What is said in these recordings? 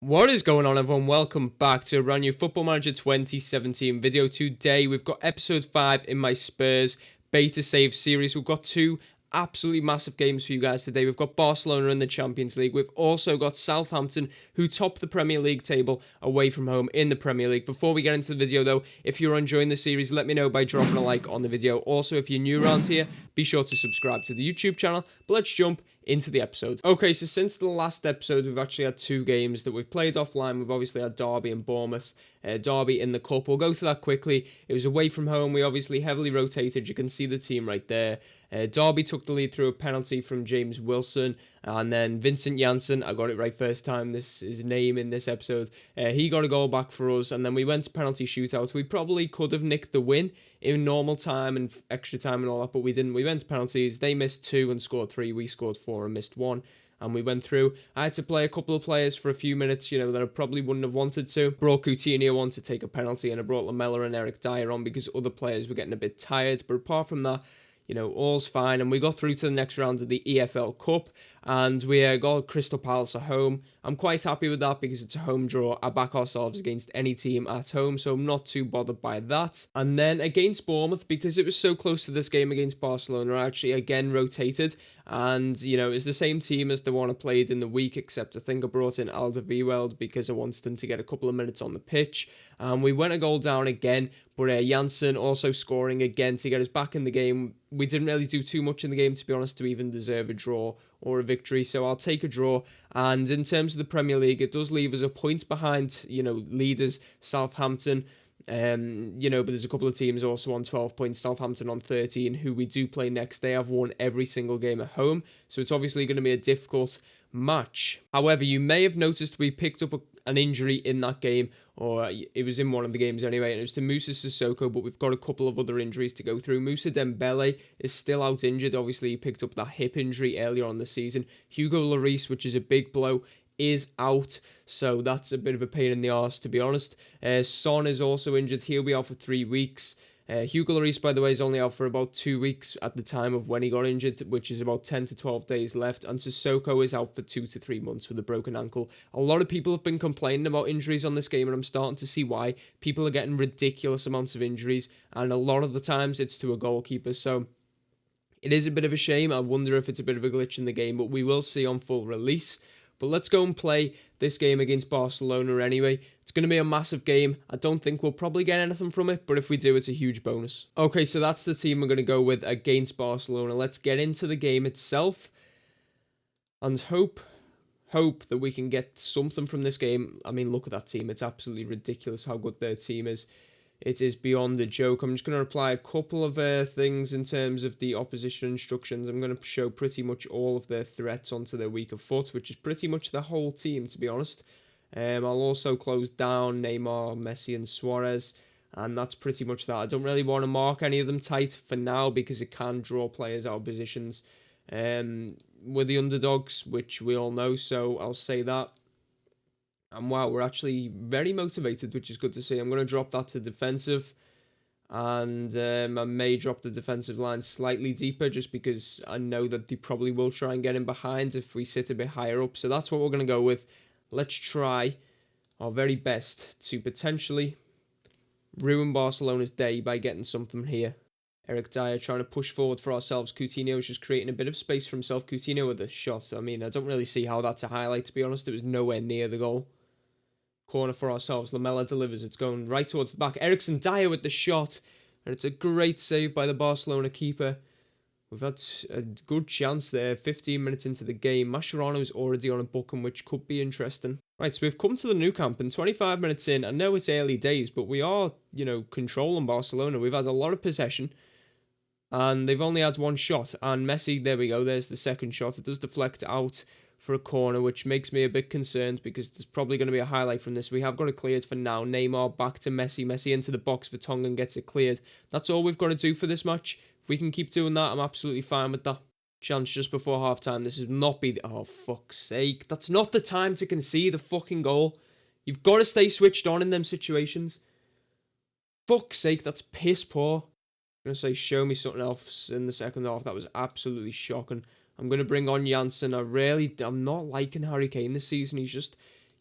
What is going on, everyone? Welcome back to a brand new Football Manager 2017 video. Today we've got episode 5 in my Spurs beta save series. We've got two absolutely massive games for you guys today. We've got Barcelona in the Champions League. We've also got Southampton, who top the Premier League table away from home in the Premier League. Before we get into the video though, if you're enjoying the series, let me know by dropping a like on the video. Also, if you're new around here, be sure to subscribe to the YouTube channel. But let's jump into the episode. Okay, so since the last episode, we've actually had two games that we've played offline. We've obviously had Derby and Bournemouth. Derby in the Cup. We'll go to that quickly. It was away from home. We obviously heavily rotated. You can see the team right there. Derby took the lead through a penalty from James Wilson. And then Vincent Janssen, I got it right first time, this is his name in this episode. He got a goal back for us. And then we went to penalty shootout. We probably could have nicked the win in normal time and extra time and all that, but we didn't. We went to penalties. They missed 2 and scored 3. We scored 4 and missed 1. And we went through. I had to play a couple of players for a few minutes, that I probably wouldn't have wanted to. Brought Coutinho on to take a penalty, and I brought Lamella and Eric Dyer on because other players were getting a bit tired. But apart from that, all's fine. And we got through to the next round of the EFL Cup, and we got Crystal Palace at home. I'm quite happy with that because it's a home draw. I back ourselves against any team at home, so I'm not too bothered by that. And then against Bournemouth, because it was so close to this game against Barcelona, I actually again rotated. And, it's the same team as the one I played in the week, except I think I brought in Alderweireld because I wanted him to get a couple of minutes on the pitch. And we went a goal down again, but Janssen also scoring again to get us back in the game. We didn't really do too much in the game, to be honest, to even deserve a draw or a victory, so I'll take a draw. And in terms of the Premier League, it does leave us a point behind, leaders Southampton. But there's a couple of teams also on 12 points, Southampton on 13, who we do play next. They have won every single game at home, so it's obviously going to be a difficult match. However, you may have noticed we picked up an injury in that game, or it was in one of the games anyway, and it was to Moussa Sissoko, but we've got a couple of other injuries to go through. Moussa Dembele is still out injured. Obviously, he picked up that hip injury earlier on the season. Hugo Lloris, which is a big blow, is out, so that's a bit of a pain in the arse, to be honest. Son is also injured. He'll be out for 3 weeks. Hugo Lloris, by the way, is only out for about 2 weeks at the time of when he got injured, which is about 10 to 12 days left. And Sissoko is out for 2 to 3 months with a broken ankle. A lot of people have been complaining about injuries on this game, and I'm starting to see why. People are getting ridiculous amounts of injuries, and a lot of the times it's to a goalkeeper. So it is a bit of a shame. I wonder if it's a bit of a glitch in the game, but we will see on full release. But let's go and play this game against Barcelona anyway. It's going to be a massive game. I don't think we'll probably get anything from it, but if we do, it's a huge bonus. Okay, so that's the team we're going to go with against Barcelona. Let's get into the game itself and hope that we can get something from this game. I mean, look at that team. It's absolutely ridiculous how good their team is. It is beyond a joke. I'm just going to apply a couple of things in terms of the opposition instructions. I'm going to show pretty much all of their threats onto their weaker foot, which is pretty much the whole team, to be honest. I'll also close down Neymar, Messi and Suarez, and that's pretty much that. I don't really want to mark any of them tight for now because it can draw players out of positions. We're the underdogs, which we all know, so I'll say that. And wow, we're actually very motivated, which is good to see. I'm going to drop that to defensive. And I may drop the defensive line slightly deeper just because I know that they probably will try and get in behind if we sit a bit higher up. So that's what we're going to go with. Let's try our very best to potentially ruin Barcelona's day by getting something here. Eric Dyer trying to push forward for ourselves. Coutinho is just creating a bit of space for himself. Coutinho with a shot. I mean, I don't really see how that's a highlight, to be honest. It was nowhere near the goal. Corner for ourselves. Lamella delivers. It's going right towards the back. Ericsson Dyer with the shot. And it's a great save by the Barcelona keeper. We've had a good chance there. 15 minutes into the game. Mascherano's already on a booking, which could be interesting. Right, so we've come to the Nou Camp, and 25 minutes in. I know it's early days, but we are, controlling Barcelona. We've had a lot of possession. And they've only had one shot. And Messi, there we go. There's the second shot. It does deflect out for a corner, which makes me a bit concerned because there's probably going to be a highlight from this. We have got it cleared for now. Neymar back to Messi. Messi into the box for Tongan, gets it cleared. That's all we've got to do for this match. If we can keep doing that, I'm absolutely fine with that. Chance just before half-time. This is not be... Oh, fuck's sake. That's not the time to concede a fucking goal. You've got to stay switched on in them situations. Fuck's sake, that's piss poor. I'm going to say show me something else in the second half. That was absolutely shocking. I'm going to bring on Janssen. I'm not liking Harry Kane this season.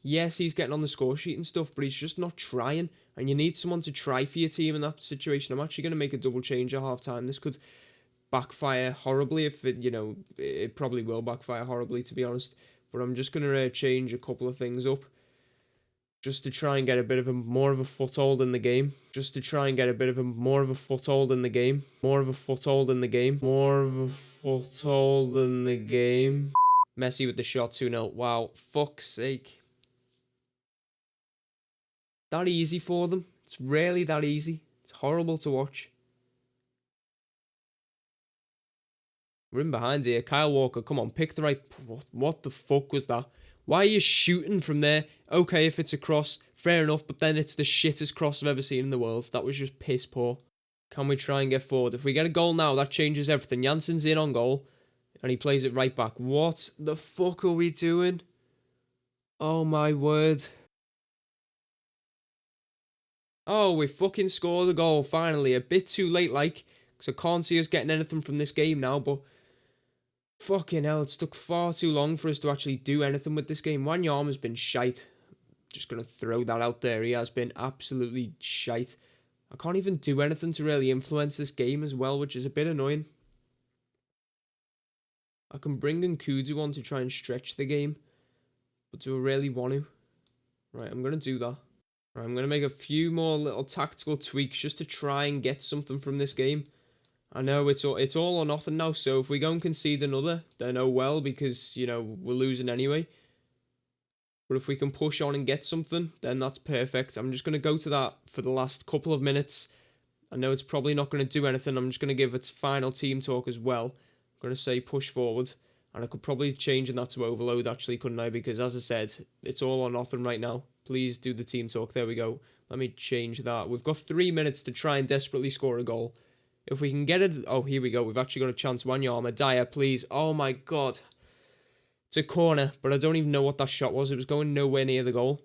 Yes, he's getting on the score sheet and stuff, but he's just not trying. And you need someone to try for your team in that situation. I'm actually going to make a double change at half-time. This could backfire horribly if it, it probably will backfire horribly, to be honest. But I'm just going to change a couple of things up just to try and get a bit of more of a foothold in the game. Just to try and get a bit of more of a foothold in the game. More of a foothold in the game. More of a foothold in the game. Messi with the shot 2-0. Wow, fuck's sake. That easy for them. It's really that easy. It's horrible to watch. We're in behind here. Kyle Walker, come on, pick the right... What the fuck was that? Why are you shooting from there? Okay, if it's a cross, fair enough, but then it's the shittest cross I've ever seen in the world. That was just piss poor. Can we try and get forward? If we get a goal now, that changes everything. Jansen's in on goal, and he plays it right back. What the fuck are we doing? Oh my word. Oh, we fucking scored a goal, finally. A bit too late, like, because I can't see us getting anything from this game now, but fucking hell, it's took far too long for us to actually do anything with this game. Wanyama's been shite. Just going to throw that out there. He has been absolutely shite. I can't even do anything to really influence this game as well, which is a bit annoying. I can bring Nkudu on to try and stretch the game, but do I really want to? Right, I'm going to do that. Right, I'm going to make a few more little tactical tweaks just to try and get something from this game. I know it's all or nothing now, so if we go and concede another, then oh well, because, we're losing anyway. But if we can push on and get something, then that's perfect. I'm just going to go to that for the last couple of minutes. I know it's probably not going to do anything. I'm just going to give its final team talk as well. I'm going to say push forward. And I could probably change that to overload, actually, couldn't I? Because, as I said, it's all or nothing right now. Please do the team talk. There we go. Let me change that. We've got 3 minutes to try and desperately score a goal. If we can get it... Oh, here we go. We've actually got a chance. Wanyama. Dyer, please. Oh, my God. It's a corner, but I don't even know what that shot was. It was going nowhere near the goal.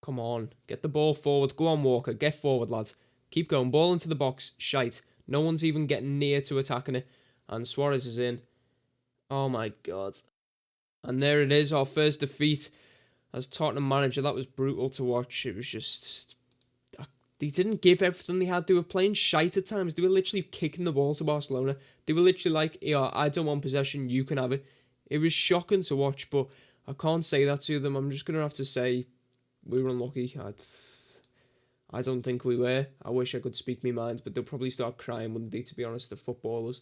Come on. Get the ball forward. Go on, Walker. Get forward, lads. Keep going. Ball into the box. Shite. No one's even getting near to attacking it. And Suarez is in. Oh, my God. And there it is. Our first defeat as Tottenham manager. That was brutal to watch. It was just... They didn't give everything they had. They were playing shite at times. They were literally kicking the ball to Barcelona. They were literally like, yeah, I don't want possession. You can have it. It was shocking to watch, but I can't say that to them. I'm just going to have to say we were unlucky. I don't think we were. I wish I could speak my mind, but they'll probably start crying, wouldn't they, to be honest, the footballers.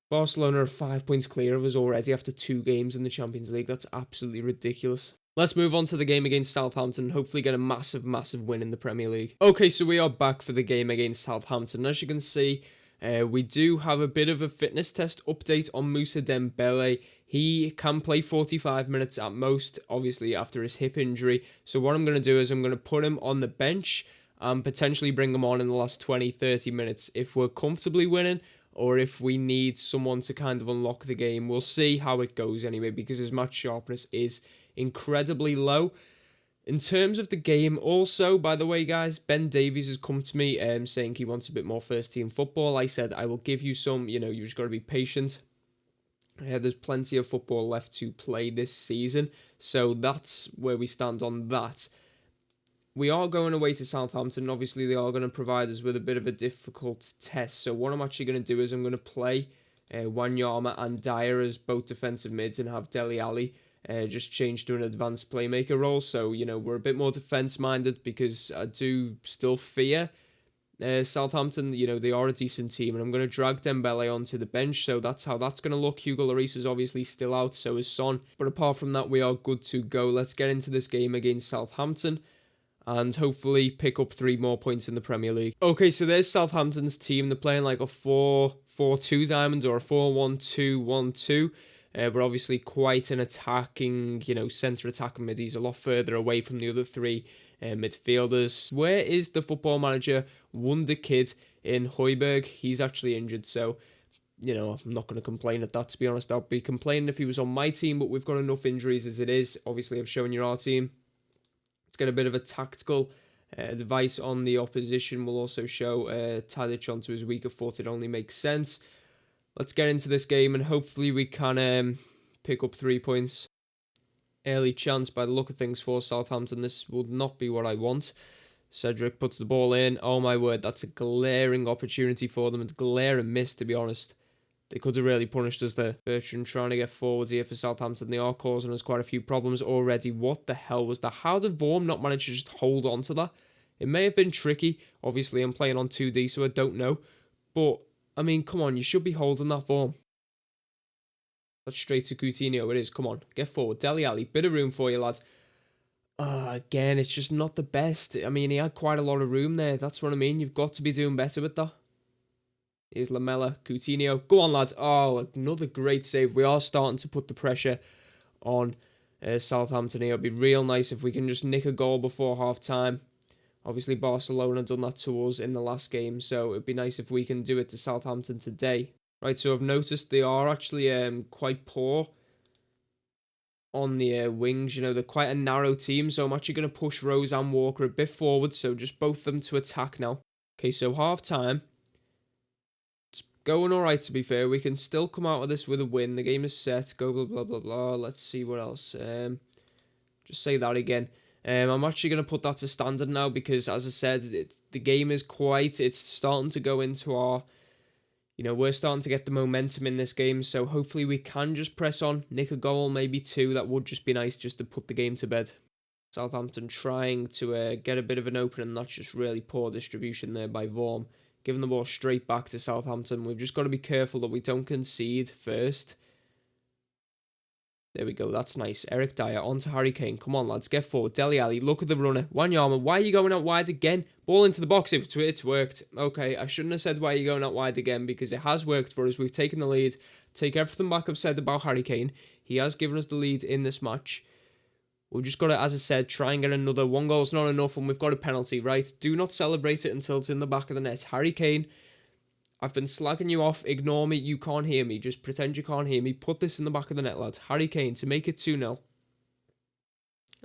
Barcelona are 5 points clear of us already after 2 games in the Champions League. That's absolutely ridiculous. Let's move on to the game against Southampton and hopefully get a massive, massive win in the Premier League. Okay, so we are back for the game against Southampton. As you can see, we do have a bit of a fitness test update on Moussa Dembele. He can play 45 minutes at most, obviously, after his hip injury. So what I'm going to do is I'm going to put him on the bench and potentially bring him on in the last 20, 30 minutes if we're comfortably winning, or if we need someone to kind of unlock the game. We'll see how it goes anyway, because his match sharpness is incredibly low. In terms of the game, also, by the way, guys, Ben Davies has come to me saying he wants a bit more first-team football. I said, I will give you some, you just got to be patient. There's plenty of football left to play this season, so that's where we stand on that. We are going away to Southampton. Obviously, they are going to provide us with a bit of a difficult test. So what I'm actually going to do is I'm going to play Wanyama and Dyer as both defensive mids and have Dele Alli just change to an advanced playmaker role. So, we're a bit more defence-minded because I do still fear Southampton. They are a decent team. And I'm going to drag Dembele onto the bench. So that's how that's going to look. Hugo Lloris is obviously still out. So is Son. But apart from that, we are good to go. Let's get into this game against Southampton and hopefully pick up 3 more points in the Premier League. Okay, so there's Southampton's team. They're playing like a 4-4-2 diamond or a 4-1-2-1-2. But obviously quite an attacking, centre attacking mid. He's a lot further away from the other 3 midfielders. Where is the football manager wonder kid in Højbjerg? He's actually injured, so, I'm not going to complain at that, to be honest. I'll be complaining if he was on my team, but we've got enough injuries as it is. Obviously, I've shown you our team. Let's get a bit of a tactical advice on the opposition. We'll also show Tadic onto his weaker foot. It only makes sense. Let's get into this game and hopefully we can pick up 3 points. early chance by the look of things for Southampton. This will not be what I want. Cedric puts the ball in. Oh my word, that's a glaring opportunity for them. A glaring miss, to be honest. They could have really punished us there. Bertrand trying to get forward here for Southampton. They are causing us quite a few problems already. What the hell was that? How did Vorm not manage to just hold on to that? It may have been tricky. Obviously, I'm playing on 2D, so I don't know. But, I mean, come on. You should be holding that Vorm. That's straight to Coutinho. It is. Come on. Get forward. Dele Alli. Bit of room for you, lads. Again, it's just not the best. I mean, he had quite a lot of room there. That's what I mean. You've got to be doing better with that. Here's Lamella, Coutinho. Go on, lads. Oh, another great save. We are starting to put the pressure on Southampton here. It'd be real nice if we can just nick a goal before half-time. Obviously, Barcelona done that to us in the last game, so it'd be nice if we can do it to Southampton today. Right, so I've noticed they are actually quite poor on the wings. You know, they're quite a narrow team, so I'm actually going to push Rose and Walker a bit forward, so just both of them to attack now. Okay, so half-time. Going alright, to be fair. We can still come out of this with a win. The game is set. Go blah, blah, blah, blah. Let's see what else. Just say that again. I'm actually going to put that to standard now because, as I said, the game is it's starting to go into our... You know, we're starting to get the momentum in this game, so hopefully we can just press on. Nick a goal, maybe two. That would just be nice just to put the game to bed. Southampton trying to get a bit of an opening. That's just really poor distribution there by Vorm. Giving the ball straight back to Southampton. We've just got to be careful that we don't concede first. There we go. That's nice. Eric Dyer onto Harry Kane. Come on, lads. Get forward. Dele Alli. Look at the runner. Wanyama. Why are you going out wide again? Ball into the box. It's worked. Okay, I shouldn't have said why you're going out wide again because it has worked for us. We've taken the lead. Take everything back I've said about Harry Kane. He has given us the lead in this match. We've just got to, as I said, try and get another. One goal's not enough and we've got a penalty, right? Do not celebrate it until it's in the back of the net. Harry Kane, I've been slagging you off. Ignore me. You can't hear me. Just pretend you can't hear me. Put this in the back of the net, lads. Harry Kane to make it 2-0.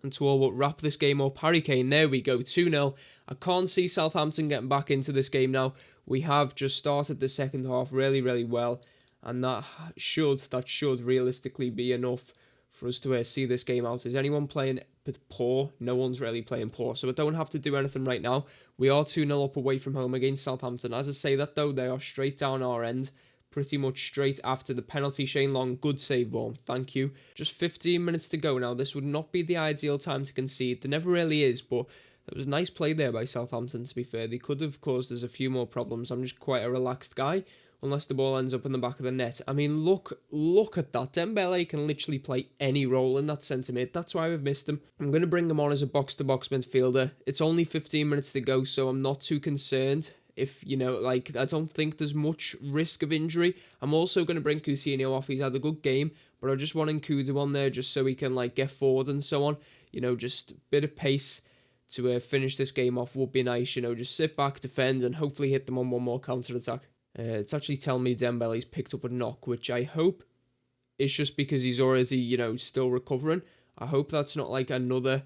And to all but wrap this game up. Harry Kane, there we go. 2-0. I can't see Southampton getting back into this game now. We have just started the second half really, really well. And that should realistically be enough for us to see this game out. Is anyone playing poor? No one's really playing poor, so I don't have to do anything right now. We are 2-0 up away from home against Southampton. As I say that, though, they are straight down our end, pretty much straight after the penalty. Shane Long, good save, Vorm. Thank you. Just 15 minutes to go now. This would not be the ideal time to concede. There never really is, but it was a nice play there by Southampton, to be fair. They could have caused us a few more problems. I'm just quite a relaxed guy. Unless the ball ends up in the back of the net. I mean, look at that. Dembele can literally play any role in that centre mid. That's why we've missed him. I'm going to bring him on as a box-to-box midfielder. It's only 15 minutes to go, so I'm not too concerned. If, you know, like, I don't think there's much risk of injury. I'm also going to bring Coutinho off. He's had a good game, but I just want Nkudu on there just so he can, like, get forward and so on. You know, just a bit of pace to finish this game off would be nice. You know, just sit back, defend, and hopefully hit them on one more counter-attack. It's actually telling me Dembele's picked up a knock, which I hope is just because he's already, you know, still recovering. I hope that's not like another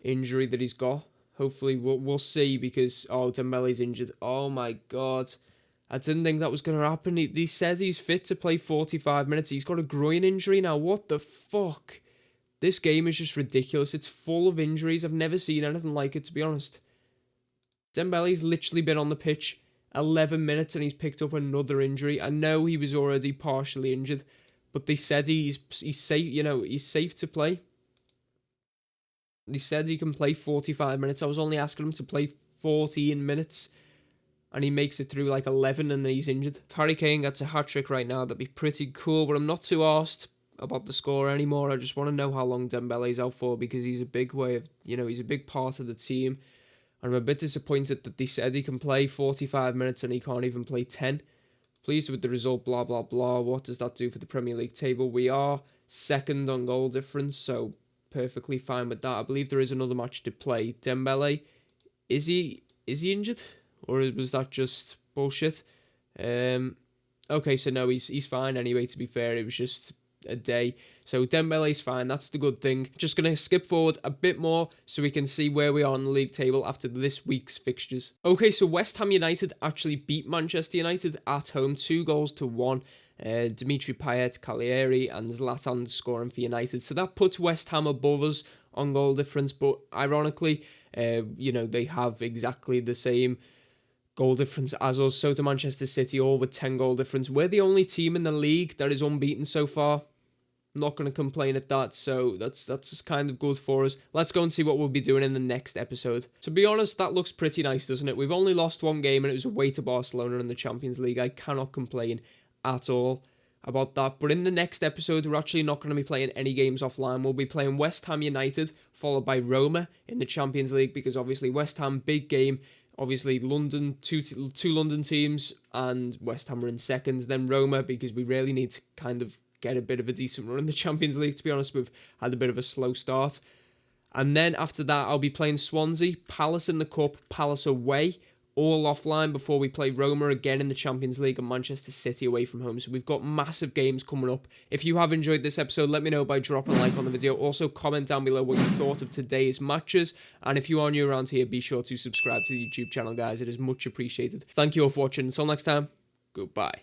injury that he's got. Hopefully we'll see because, oh, Dembele's injured. Oh my God. I didn't think that was going to happen. He said he's fit to play 45 minutes. He's got a groin injury now. What the fuck? This game is just ridiculous. It's full of injuries. I've never seen anything like it, to be honest. Dembele's literally been on the pitch 11 minutes and he's picked up another injury. I know he was already partially injured, but they said he's safe, you know, he's safe to play. They said he can play 45 minutes. I was only asking him to play 14 minutes and he makes it through like 11 and then he's injured. If Harry Kane gets a hat-trick right now, that'd be pretty cool, but I'm not too arsed about the score anymore. I just want to know how long Dembele's out for because he's a big way of, you know, he's a big part of the team. I'm a bit disappointed that they said he can play 45 minutes and he can't even play 10. Pleased with the result, blah, blah, blah. What does that do for the Premier League table? We are second on goal difference, so perfectly fine with that. I believe there is another match to play. Dembele, is he injured? Or was that just bullshit? Okay, so no, he's fine anyway, to be fair. It was just a day. So Dembele's fine. That's the good thing. Just going to skip forward a bit more so we can see where we are on the league table after this week's fixtures. Okay, so West Ham United actually beat Manchester United at home 2-1. Dimitri Payet, Cagliari and Zlatan scoring for United. So that puts West Ham above us on goal difference, but ironically, they have exactly the same goal difference as us. So to Manchester City, all with 10 goal difference. We're the only team in the league that is unbeaten so far. Not going to complain at that, so that's kind of good for us. Let's go and see what we'll be doing in the next episode. To be honest, that looks pretty nice, doesn't it? We've only lost one game and it was away to Barcelona in the Champions League. I cannot complain at all about that. But in the next episode, we're actually not going to be playing any games offline. We'll be playing West Ham United, followed by Roma in the Champions League, because obviously West Ham, big game. Obviously, London, two London teams, and West Ham are in second. Then Roma, because we really need to kind of get a bit of a decent run in the Champions League. To be honest, we've had a bit of a slow start. And then after that, I'll be playing Swansea, Palace in the Cup, Palace away, all offline before we play Roma again in the Champions League and Manchester City away from home. So we've got massive games coming up. If you have enjoyed this episode, let me know by dropping a like on the video. Also, comment down below what you thought of today's matches. And if you are new around here, be sure to subscribe to the YouTube channel, guys. It is much appreciated. Thank you all for watching. Until next time, goodbye.